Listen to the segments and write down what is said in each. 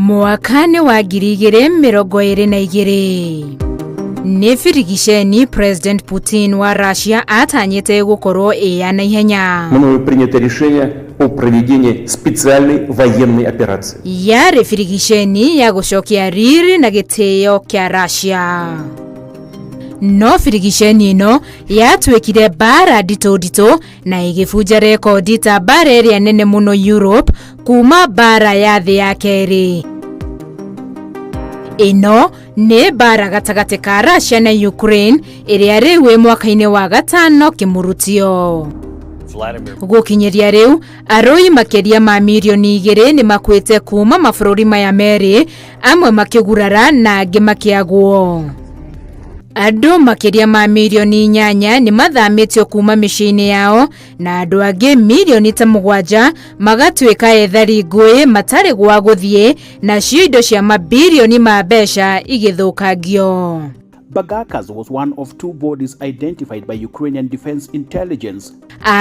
Mwaka-inĩ wa 2022 nĩ birigiceni President Putin wa Russia atanyĩte gũkorwo na ihenya. Мною принято решение о проведении специальной военной операции. Yarĩ birigiceni ya gũcokia riri na gĩtĩo kĩa Russia. No birigiceni ĩno yatuĩkire mbara nditũ na ĩgĩbunja rekondi ta mbara ĩrĩa nene mũno Europe kuma mbara ya thĩ ya kerĩ. Ĩno nĩ mbara gatagatĩ ka Russia na Ukraine ĩrĩa rĩu ĩ mwaka-inĩ wa gatano kĩmurutio. Gũkinyĩria rĩu arũi makĩria ma mirioni 2 nĩ makuĩte kuma mabũrũri maya merĩ, amwe makĩgurara na angĩ makĩagwo. Andũ makĩria ma mirioni 8 nĩ mathamĩtio kuma mĩciĩ-inĩ yao na andũ angĩ mirioni 7 magatuĩka ethari ngũĩ matarĩ gwa gũthiĩ na cio indo cia mabirioni ma mbeca igĩthũkangio. Bagakas was one of 2 bodies identified by Ukrainian Defense Intelligence.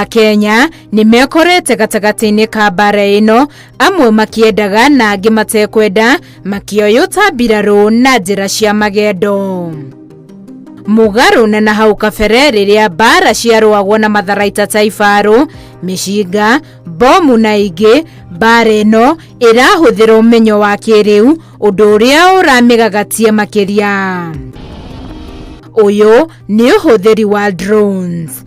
Kenya nĩ mekorete gatagatĩ-inĩ ka mbara ĩno, amwe makĩendaga na angĩ matekwenda, makĩoywo ta mbirarũ na njĩra cia magendo. Mũgarũ na hau kabere rĩrĩa mbara ciarũagwo na matharaita ta ibarũ, mĩcinga, bomu na ingĩ, mbara ĩno ĩrahũthĩra ũmenyo wa kĩrĩu, ũndũ ũrĩa ũramĩgagatia makĩria. Ũyũ nĩ ũhũthĩri wa drones.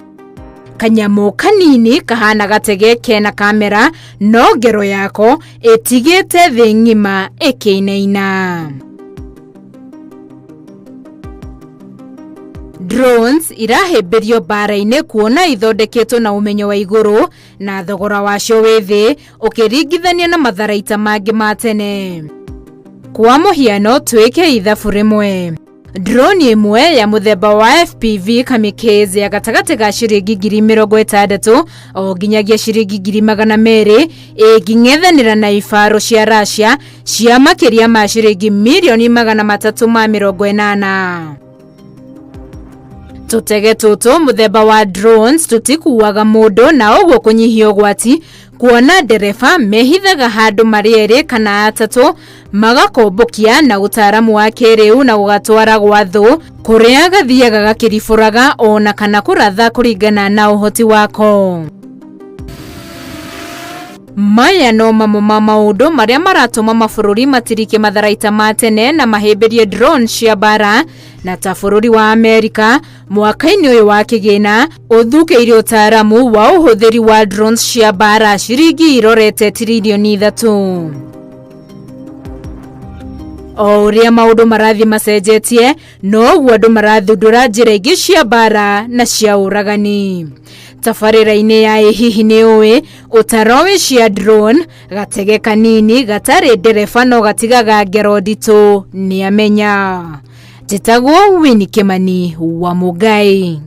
Kanyamũ kanini kahana gatege kena kamera, no ngero yako ĩtigĩte thĩ ng'ima ĩkĩinaina. Drones irahĩmbĩrio mbara-inĩ kuona ithondeketwo na ũmenyo wa igũrũ na thogora wacio wĩ thĩ ũkĩringithania na matharaita mangĩ ma tene. Kwa mũhiano twĩke ithabu rĩmwe. Drone ĩmwe ya mũthemba wa FPV kamikaze ya gatagatĩ ga ciringi 60,000 o nginyagia ciringi 200,000 ĩng'ethanĩra na ibarũ cia Russia cia makĩria ma ciringi mirioni 380. Tũtege tũtũ mũthemba wa drones tũtikuaga mũndũ na ũguo kũnyihia ũgwati, kuona ndereba mehithaga handũ marĩ erĩ kana atatũ, magakombũkia na ũtaaramu wa kĩrĩu na gũgatwara gwa thũ kũrĩa gathiaga gakĩribũraga ona kana kũratha kũringana na ũhoti wako. Maya no mamwe ma maũndũ marĩa maratũma mabũrũri matirike matharaita ma tene na mahĩmbĩrie drone cia mbara, na ta bũrũri wa Amerika mwaka-inĩ ũyũ wa kĩgĩna ũthukĩire ũtaaramu wa ũhũthĩri wa drones cia mbara ciringi irorete tiririoni 3. O ũrĩa maũndũ marathiĩ macenjetie, noguo andũ marathundũra njĩra ingĩ cia mbara na cia ũragani. Tabarĩra-inĩ ya HIHI Nĩũĩ, ũtaaro cia drone, gatege kanini gatarĩ ndereba no gatigaga ngero nditũ nĩ amenya. Njĩtagwo Winnie Kimani wa Mũgai.